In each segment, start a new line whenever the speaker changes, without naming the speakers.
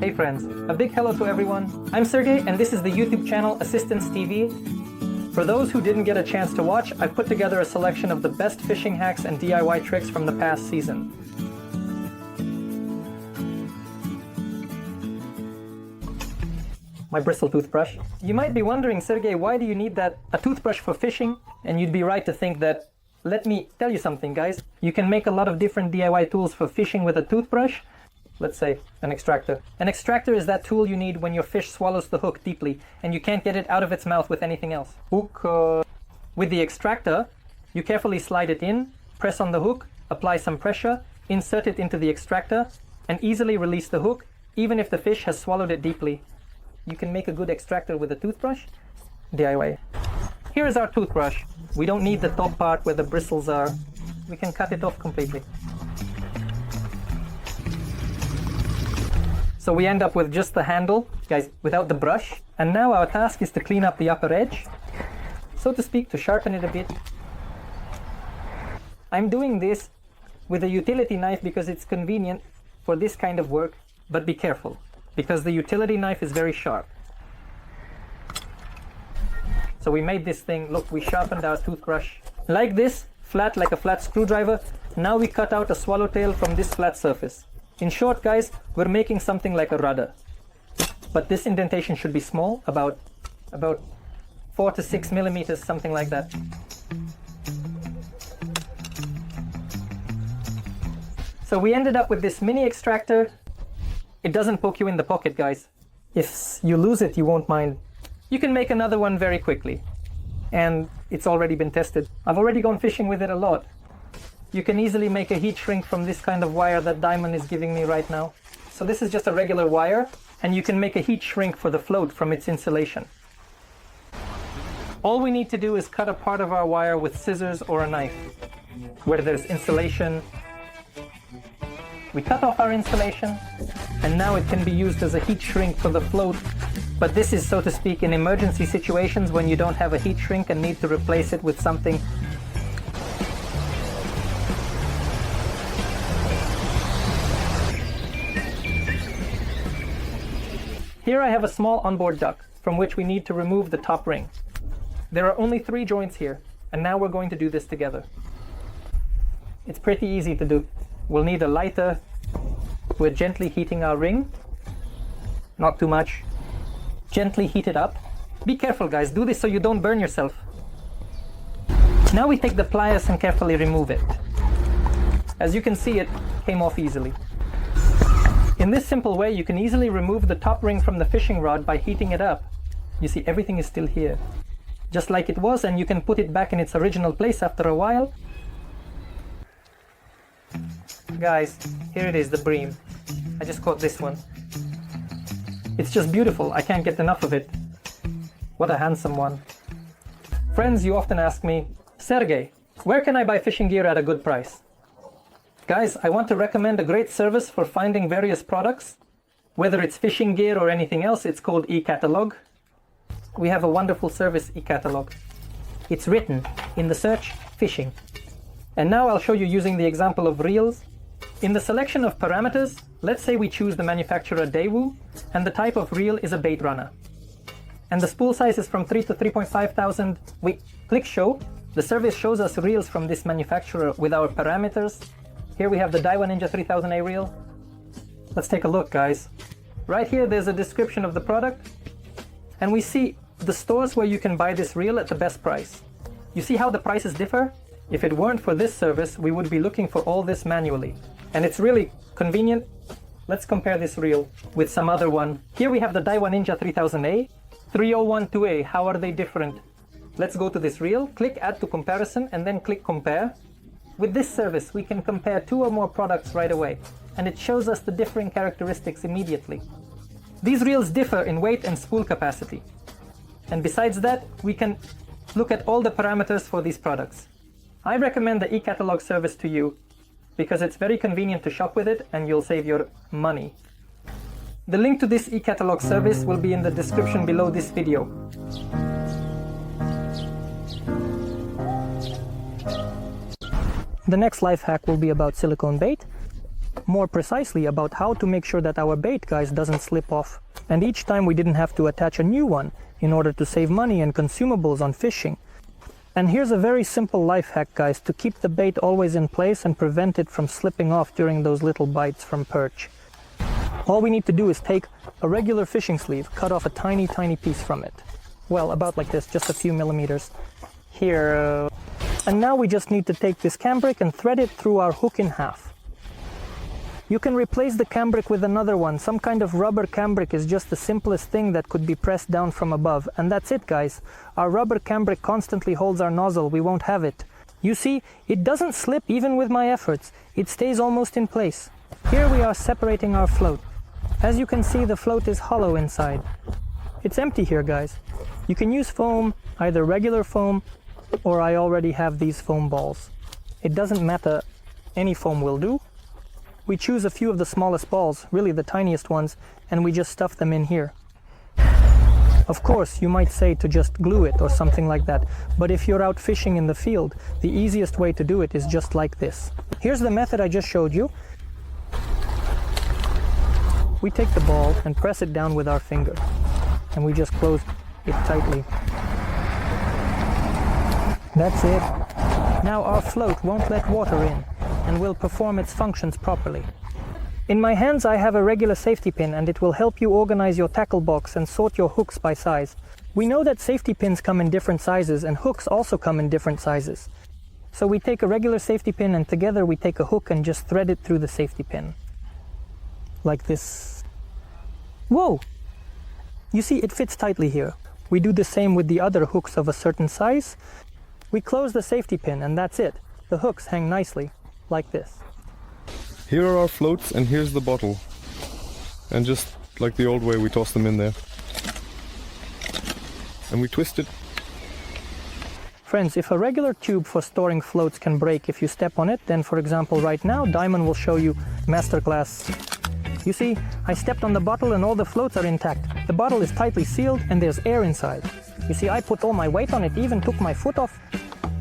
Hey friends, a big hello to everyone. I'm Sergey and this is the YouTube channel Assistance TV. For those who didn't get a chance to watch, I've put together a selection of the best fishing hacks and DIY tricks from the past season. My bristle toothbrush. You might be wondering, Sergey, why do you need a toothbrush for fishing? And you'd be right to think that. Let me tell you something, guys. You can make a lot of different DIY tools for fishing with a toothbrush. Let's say an extractor. An extractor is that tool you need when your fish swallows the hook deeply and you can't get it out of its mouth with anything else. Hook. With the extractor, you carefully slide it in, press on the hook, apply some pressure, insert it into the extractor, and easily release the hook, even if the fish has swallowed it deeply. You can make a good extractor with a toothbrush. DIY. Here is our toothbrush. We don't need the top part where the bristles are. We can cut it off completely. So we end up with just the handle, guys, without the brush. And now our task is to clean up the upper edge, so to speak, to sharpen it a bit. I'm doing this with a utility knife because it's convenient for this kind of work, but be careful, because the utility knife is very sharp. So we made this thing, look, we sharpened our toothbrush. Like this, flat like a flat screwdriver. Now we cut out a swallowtail from this flat surface. In short, guys, we're making something like a rudder. But this indentation should be small, about 4 to 6 millimeters, something like that. So we ended up with this mini extractor. It doesn't poke you in the pocket, guys. If you lose it, you won't mind. You can make another one very quickly. And it's already been tested. I've already gone fishing with it a lot. You can easily make a heat shrink from this kind of wire that Diamond is giving me right now. So this is just a regular wire, and you can make a heat shrink for the float from its insulation. All we need to do is cut a part of our wire with scissors or a knife. Where there's insulation, we cut off our insulation, and now it can be used as a heat shrink for the float. But this is, so to speak, in emergency situations when you don't have a heat shrink and need to replace it with something. Here I have a small onboard duck from which we need to remove the top ring. There are only 3 joints here, and now we're going to do this together. It's pretty easy to do. We'll need a lighter. We're gently heating our ring. Not too much. Gently heat it up. Be careful, guys. Do this so you don't burn yourself. Now we take the pliers and carefully remove it. As you can see, it came off easily. In this simple way, you can easily remove the top ring from the fishing rod by heating it up. You see, everything is still here, just like it was, and you can put it back in its original place after a while. Guys, here it is, the bream. I just caught this one. It's just beautiful. I can't get enough of it. What a handsome one. Friends, you often ask me, Sergey, where can I buy fishing gear at a good price? Guys, I want to recommend a great service for finding various products. Whether it's fishing gear or anything else, it's called eCatalog. We have a wonderful service, eCatalog. It's written in the search, fishing. And now I'll show you using the example of reels. In the selection of parameters, let's say we choose the manufacturer Daewoo, and the type of reel is a bait runner. And the spool size is from 3 to 3.5 thousand. We click show. The service shows us reels from this manufacturer with our parameters. Here we have the Daiwa Ninja 3000A reel. Let's take a look, guys. Right here there's a description of the product, and we see the stores where you can buy this reel at the best price. You see how the prices differ? If it weren't for this service, we would be looking for all this manually. And it's really convenient. Let's compare this reel with some other one. Here we have the Daiwa Ninja 3000A, 3012A. How are they different? Let's go to this reel, click add to comparison, and then click compare. With this service, we can compare 2 or more products right away, and it shows us the differing characteristics immediately. These reels differ in weight and spool capacity. And besides that, we can look at all the parameters for these products. I recommend the eCatalog service to you because it's very convenient to shop with it and you'll save your money. The link to this eCatalog service will be in the description below this video. The next life hack will be about silicone bait. More precisely about how to make sure that our bait, guys, doesn't slip off. And each time we didn't have to attach a new one in order to save money and consumables on fishing. And here's a very simple life hack, guys, to keep the bait always in place and prevent it from slipping off during those little bites from perch. All we need to do is take a regular fishing sleeve, cut off a tiny piece from it. Well, about like this, just a few millimeters. Here. And now we just need to take this cambric and thread it through our hook in half. You can replace the cambric with another one. Some kind of rubber cambric is just the simplest thing that could be pressed down from above. And that's it, guys. Our rubber cambric constantly holds our nozzle. We won't have it. You see, it doesn't slip even with my efforts. It stays almost in place. Here we are separating our float. As you can see, the float is hollow inside. It's empty here, guys. You can use foam, either regular foam, or I already have these foam balls. It doesn't matter, any foam will do. We choose a few of the smallest balls, really the tiniest ones, and we just stuff them in here. Of course, you might say to just glue it or something like that, but if you're out fishing in the field, the easiest way to do it is just like this. Here's the method I just showed you. We take the ball and press it down with our finger, and we just close it tightly. That's it. Now our float won't let water in and will perform its functions properly. In my hands I have a regular safety pin, and it will help you organize your tackle box and sort your hooks by size. We know that safety pins come in different sizes and hooks also come in different sizes. So we take a regular safety pin and together we take a hook and just thread it through the safety pin. Like this. Whoa! You see, it fits tightly here. We do the same with the other hooks of a certain size. We close the safety pin and that's it. The hooks hang nicely, like this.
Here are our floats and here's the bottle. And just like the old way, we toss them in there. And we twist it.
Friends, if a regular tube for storing floats can break if you step on it, then for example right now, Diamond will show you masterclass. You see, I stepped on the bottle and all the floats are intact. The bottle is tightly sealed and there's air inside. You see, I put all my weight on it, even took my foot off.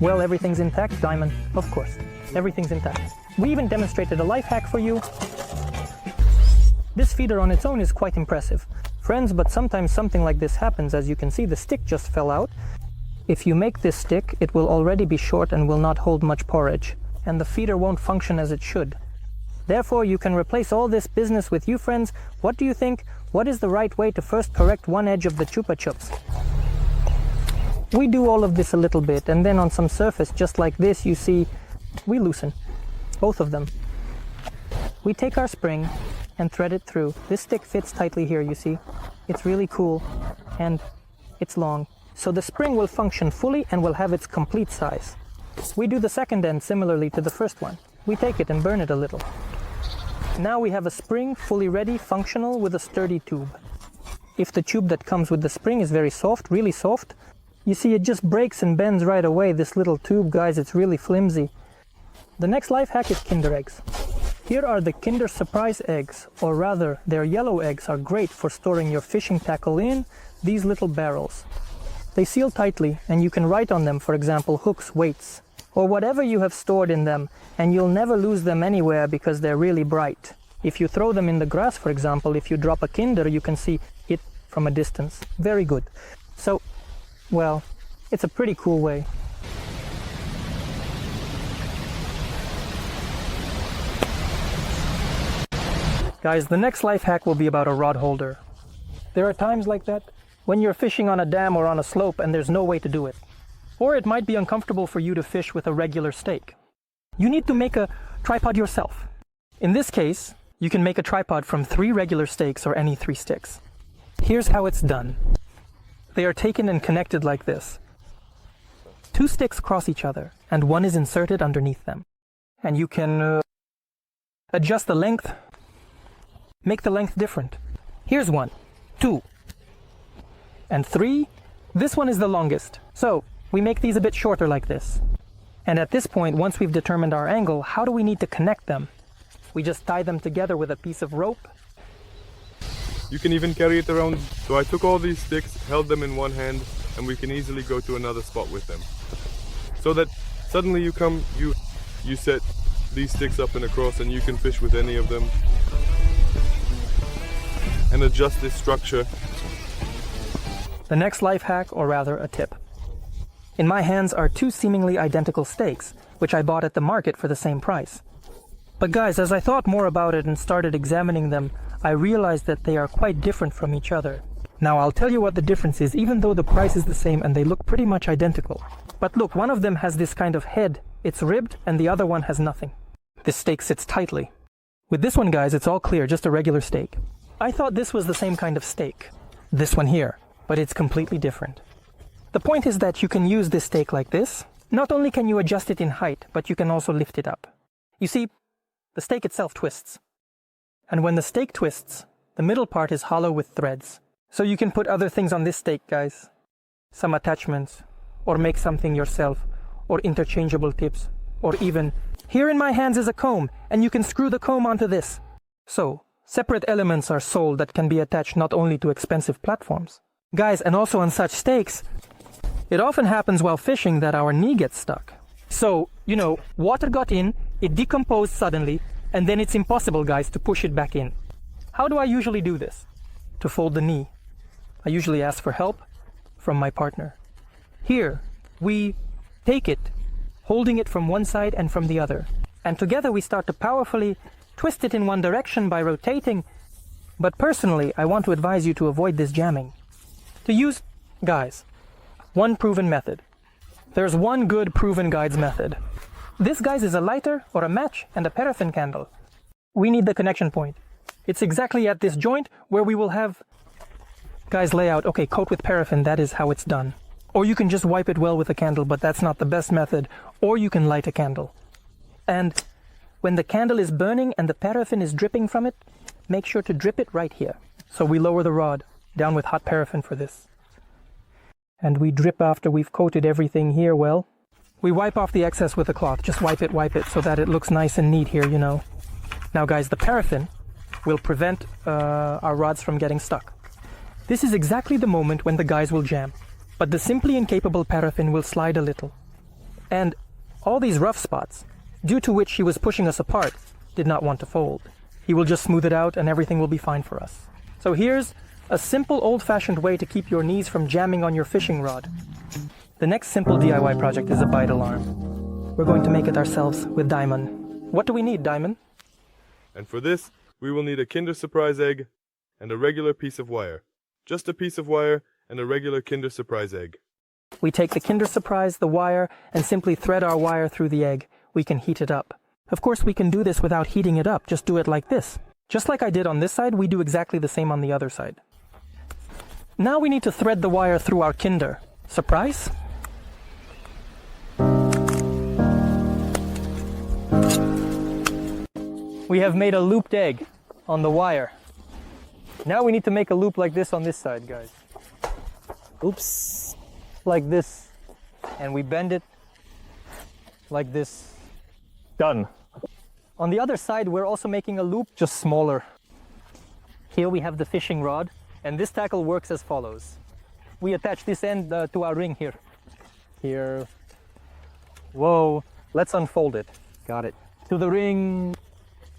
Well, everything's intact, Diamond, of course. Everything's intact. We even demonstrated a life hack for you. This feeder on its own is quite impressive. Friends, but sometimes something like this happens. As you can see, the stick just fell out. If you make this stick, it will already be short and will not hold much porridge. And the feeder won't function as it should. Therefore, you can replace all this business with you, friends. What do you think? What is the right way to first correct one edge of the Chupa Chups? We do all of this a little bit, and then on some surface, just like this, you see, we loosen. Both of them. We take our spring and thread it through. This stick fits tightly here, you see. It's really cool, and it's long. So the spring will function fully and will have its complete size. We do the second end similarly to the first one. We take it and burn it a little. Now we have a spring fully ready, functional, with a sturdy tube. If the tube that comes with the spring is very soft, really soft, you see it just breaks and bends right away. This little tube, guys, it's really flimsy. The next life hack is Kinder eggs. Here are the Kinder Surprise eggs, or rather, their yellow eggs are great for storing your fishing tackle in these little barrels. They seal tightly, and you can write on them, for example, hooks, weights, or whatever you have stored in them, and you'll never lose them anywhere because they're really bright. If you throw them in the grass, for example, if you drop a Kinder, you can see it from a distance. Very good. So, well, it's a pretty cool way. Guys, the next life hack will be about a rod holder. There are times like that when you're fishing on a dam or on a slope and there's no way to do it. Or it might be uncomfortable for you to fish with a regular stake. You need to make a tripod yourself. In this case, you can make a tripod from 3 regular stakes or any 3 sticks. Here's how it's done. They are taken and connected like this. 2 sticks cross each other, and one is inserted underneath them. And you can adjust the length, make the length different. Here's 1, 2, and 3. This one is the longest. So we make these a bit shorter like this. And at this point, once we've determined our angle, how do we need to connect them? We just tie them together with a piece of rope.
You can even carry it around. So I took all these sticks, held them in one hand, and we can easily go to another spot with them. So that suddenly you set these sticks up in a cross and you can fish with any of them. And adjust this structure.
The next life hack, or rather a tip. In my hands are two seemingly identical stakes, which I bought at the market for the same price. But guys, as I thought more about it and started examining them, I realized that they are quite different from each other. Now I'll tell you what the difference is, even though the price is the same and they look pretty much identical. But look, one of them has this kind of head, it's ribbed, and the other one has nothing. This stake sits tightly. With this one, guys, it's all clear, just a regular stake. I thought this was the same kind of stake, this one here, but it's completely different. The point is that you can use this stake like this. Not only can you adjust it in height, but you can also lift it up. You see, the stake itself twists. And when the stake twists, the middle part is hollow with threads. So you can put other things on this stake, guys. Some attachments, or make something yourself, or interchangeable tips, or even, here in my hands is a comb, and you can screw the comb onto this. So, separate elements are sold that can be attached not only to expensive platforms. Guys, and also on such stakes, it often happens while fishing that our knee gets stuck. So, you know, water got in, it decomposed suddenly, and then it's impossible, guys, to push it back in. How do I usually do this? To fold the knee. I usually ask for help from my partner. Here, we take it, holding it from one side and from the other. And together we start to powerfully twist it in one direction by rotating. But personally, I want to advise you to avoid this jamming. To use, guys, one proven method. There's one good proven guides method. This, guys, is a lighter or a match and a paraffin candle. We need the connection point. It's exactly at this joint where we will have, guys, layout. Okay, coat with paraffin, that is how it's done. Or you can just wipe it well with a candle, but that's not the best method. Or you can light a candle. And when the candle is burning and the paraffin is dripping from it, make sure to drip it right here. So we lower the rod down with hot paraffin for this. And we drip after we've coated everything here well. We wipe off the excess with a cloth. Just wipe it so that it looks nice and neat here, you know. Now, guys, the paraffin will prevent our rods from getting stuck. This is exactly the moment when the guys will jam. But the simply incapable paraffin will slide a little. And all these rough spots, due to which he was pushing us apart, did not want to fold. He will just smooth it out and everything will be fine for us. So here's a simple old-fashioned way to keep your knees from jamming on your fishing rod. The next simple DIY project is a bite alarm. We're going to make it ourselves with Diamond. What do we need, Diamond?
And for this, we will need a Kinder Surprise egg and a regular piece of wire. Just a piece of wire and a regular Kinder Surprise egg.
We take the Kinder Surprise, the wire, and simply thread our wire through the egg. We can heat it up. Of course, we can do this without heating it up. Just do it like this. Just like I did on this side, we do exactly the same on the other side. Now we need to thread the wire through our Kinder Surprise. We have made a looped egg on the wire. Now we need to make a loop like this on this side, guys. Oops. Like this. And we bend it like this. Done. On the other side, we're also making a loop, just smaller. Here we have the fishing rod, and this tackle works as follows. We attach this end to our ring here. Here. Whoa. Let's unfold it. Got it. To the ring.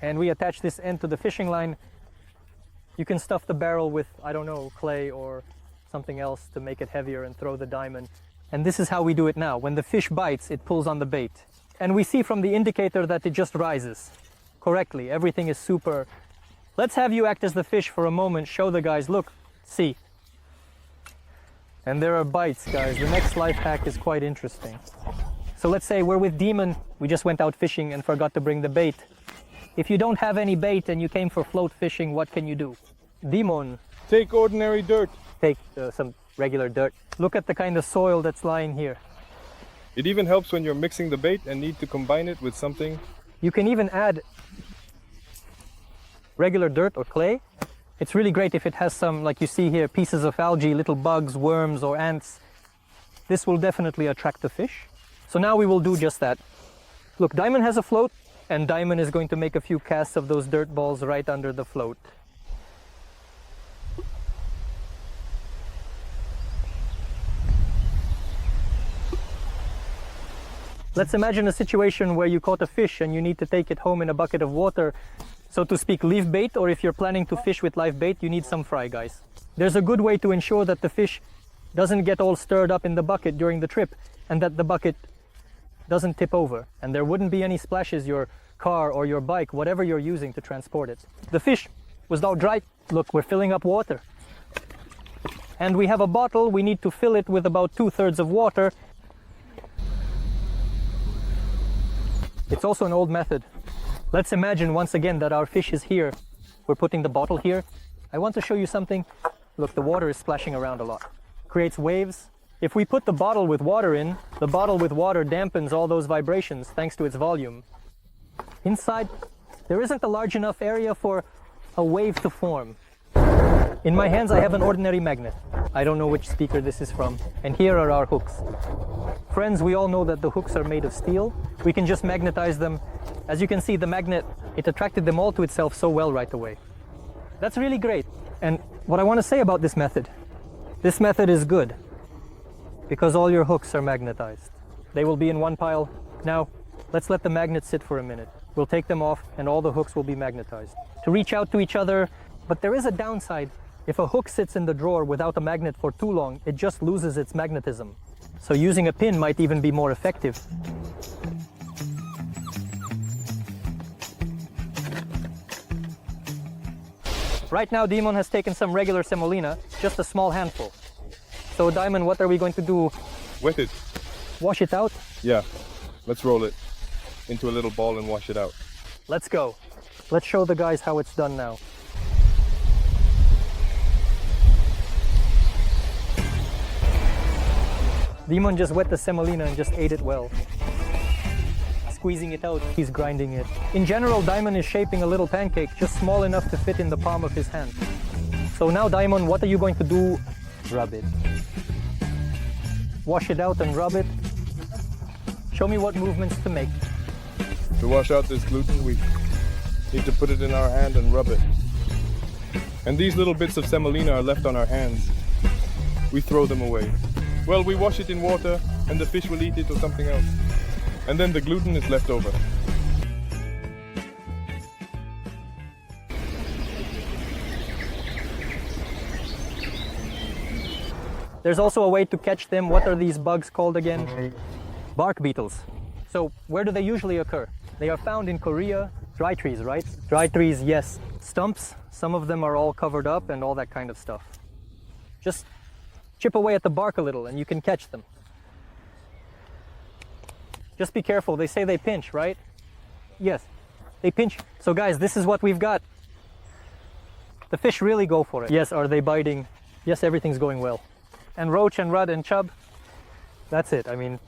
And we attach this end to the fishing line. You can stuff the barrel with, I don't know, clay or something else to make it heavier and throw the diamond. And this is how we do it now. When the fish bites, it pulls on the bait. And we see from the indicator that it just rises correctly. Everything is super. Let's have you act as the fish for a moment. Show the guys, look, see. And there are bites, guys. The next life hack is quite interesting. So let's say we're with Demon. We just went out fishing and forgot to bring the bait. If you don't have any bait and you came for float fishing, what can you do? Demon.
Take ordinary dirt.
Take some regular dirt. Look at the kind of soil that's lying here.
It even helps when you're mixing the bait and need to combine it with something.
You can even add regular dirt or clay. It's really great if it has some, like you see here, pieces of algae, little bugs, worms or ants. This will definitely attract the fish. So now we will do just that. Look, Diamond has a float, and Diamond is going to make a few casts of those dirt balls right under the float. Let's imagine a situation where you caught a fish and you need to take it home in a bucket of water, so to speak, leave bait, or if you're planning to fish with live bait, you need some fry, guys. There's a good way to ensure that the fish doesn't get all stirred up in the bucket during the trip and that the bucket doesn't tip over and there wouldn't be any splashes your car or your bike, whatever you're using to transport it. The fish was now dry. Look, we're filling up water. And we have a bottle, we need to fill it with about 2/3 of water. It's also an old method. Let's imagine once again that our fish is here. We're putting the bottle here. I want to show you something. Look, the water is splashing around a lot. Creates waves. If we put the bottle with water in, the bottle with water dampens all those vibrations thanks to its volume. Inside, there isn't a large enough area for a wave to form. In my hands, I have an ordinary magnet. I don't know which speaker this is from. And here are our hooks. Friends, we all know that the hooks are made of steel. We can just magnetize them. As you can see, the magnet, it attracted them all to itself so well right away. That's really great. And what I want to say about this method is good because all your hooks are magnetized. They will be in one pile. Now, let's let the magnets sit for a minute. We'll take them off and all the hooks will be magnetized to reach out to each other. But there is a downside. If a hook sits in the drawer without a magnet for too long, it just loses its magnetism. So using a pin might even be more effective. Right now, Dimon has taken some regular semolina, just a small handful. So, Diamond, what are we going to do?
Wet it.
Wash it out?
Yeah. Let's roll it into a little ball and wash it out.
Let's go. Let's show the guys how it's done now. Dimon just wet the semolina and just ate it well. Squeezing it out, he's grinding it. In general, Diamond is shaping a little pancake, just small enough to fit in the palm of his hand. So now, Diamond, what are you going to do? Rub it. Wash it out and rub it. Show me what movements to make.
To wash out this gluten, we need to put it in our hand and rub it. And these little bits of semolina are left on our hands. We throw them away. Well, we wash it in water and the fish will eat it or something else. And then the gluten is left over.
There's also a way to catch them. What are these bugs called again? Bark beetles. So where do they usually occur? They are found in Korea. Dry trees, right? Dry trees, yes. Stumps, some of them are all covered up and all that kind of stuff. Just chip away at the bark a little and you can catch them. Just be careful. They say they pinch, right? Yes, they pinch. So guys, this is what we've got. The fish really go for it. Yes, are they biting? Yes, everything's going well. And roach and rudd and chub, that's it. I mean,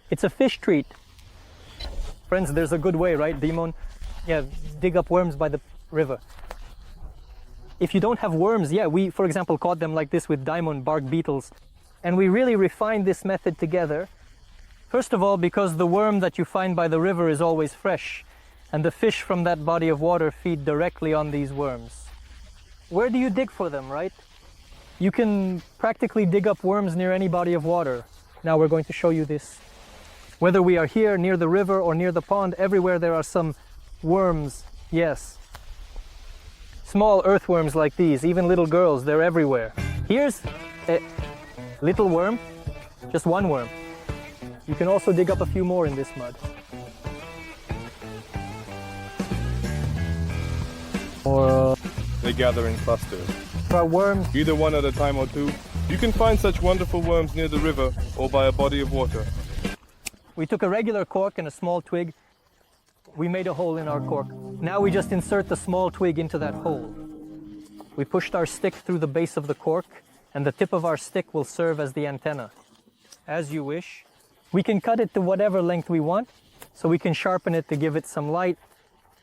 it's a fish treat. Friends, there's a good way, right, Dimon? Yeah, dig up worms by the river. If you don't have worms, yeah, we, for example, caught them like this with diamond bark beetles. And we really refined this method together. First of all, because the worm that you find by the river is always fresh, and the fish from that body of water feed directly on these worms. Where do you dig for them, right? You can practically dig up worms near any body of water. Now we're going to show you this. Whether we are here, near the river, or near the pond, everywhere there are some worms, yes. Small earthworms like these, even little girls, they're everywhere. Here's a little worm, just one worm. You can also dig up a few more in this mud. Or
They gather in clusters.
for worms,
Either one at a time or two. You can find such wonderful worms near the river or by a body of water.
we took a regular cork and a small twig. We made a hole in our cork. Now we just insert the small twig into that hole. We pushed our stick through the base of the cork, and the tip of our stick will serve as the antenna. As you wish. We can cut it to whatever length we want, so we can sharpen it to give it some light.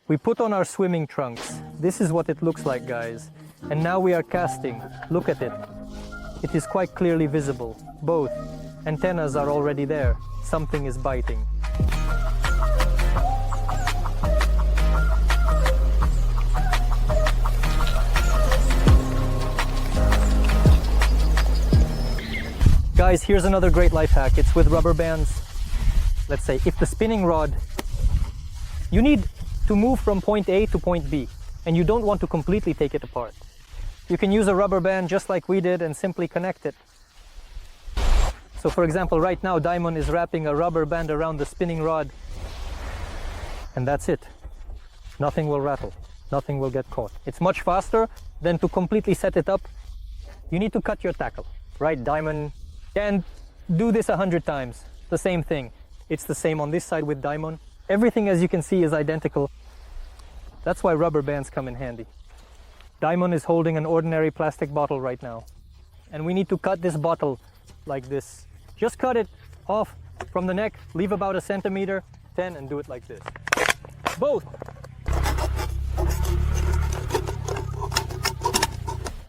We put on our swimming trunks. This is what it looks like, guys. And now we are casting. Look at it. It is quite clearly visible. Both antennas are already there. Something is biting. Guys, here's another great life hack. It's with rubber bands. let's say, if the spinning rod, you need to move from point A to point B, and you don't want to completely take it apart. You can use a rubber band just like we did and simply connect it. So for example, right now Diamond is wrapping a rubber band around the spinning rod, and that's it. Nothing will rattle, nothing will get caught. It's much faster than to completely set it up. You need to cut your tackle, right? Diamond can do this 100 times, the same thing. It's the same on this side with Diamond. Everything, as you can see, is identical. That's why rubber bands come in handy. Diamond is holding an ordinary plastic bottle right now, and we need to cut this bottle like this. Just cut it off from the neck, leave about 1 centimeter, 10, and do it like this. Both.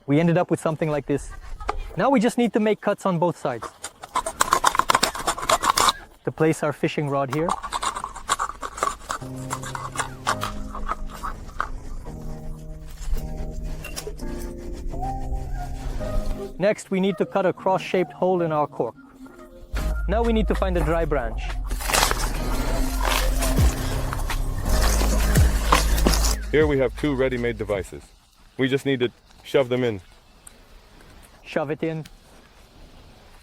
We ended up with something like this. Now we just need to make cuts on both sides. To place our fishing rod here. Next, we need to cut a cross-shaped hole in our cork. Now we need to find a dry branch.
Here we have 2 ready-made devices. We just need to shove them in.
Shove it in.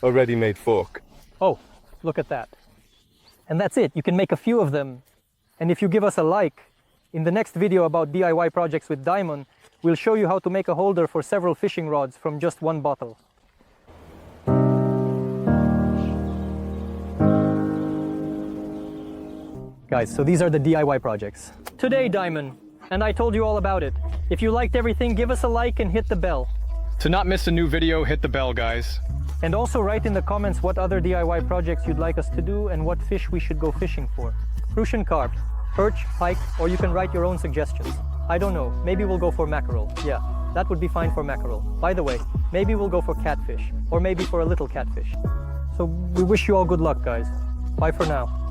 A ready-made fork.
Oh, look at that. And that's it. You can make a few of them. And if you give us a like, in the next video about DIY projects with Diamond, we'll show you how to make a holder for several fishing rods from just one bottle. Guys, so these are the DIY projects. Today, Diamond, and I told you all about it. If you liked everything, give us a like and hit the bell.
To not miss a new video, hit the bell, guys.
And also write in the comments what other DIY projects you'd like us to do and what fish we should go fishing for. Crucian carp, perch, pike, or you can write your own suggestions. I don't know, maybe we'll go for mackerel. Yeah, that would be fine for mackerel. By the way, maybe we'll go for catfish, or maybe for a little catfish. So we wish you all good luck, guys. Bye for now.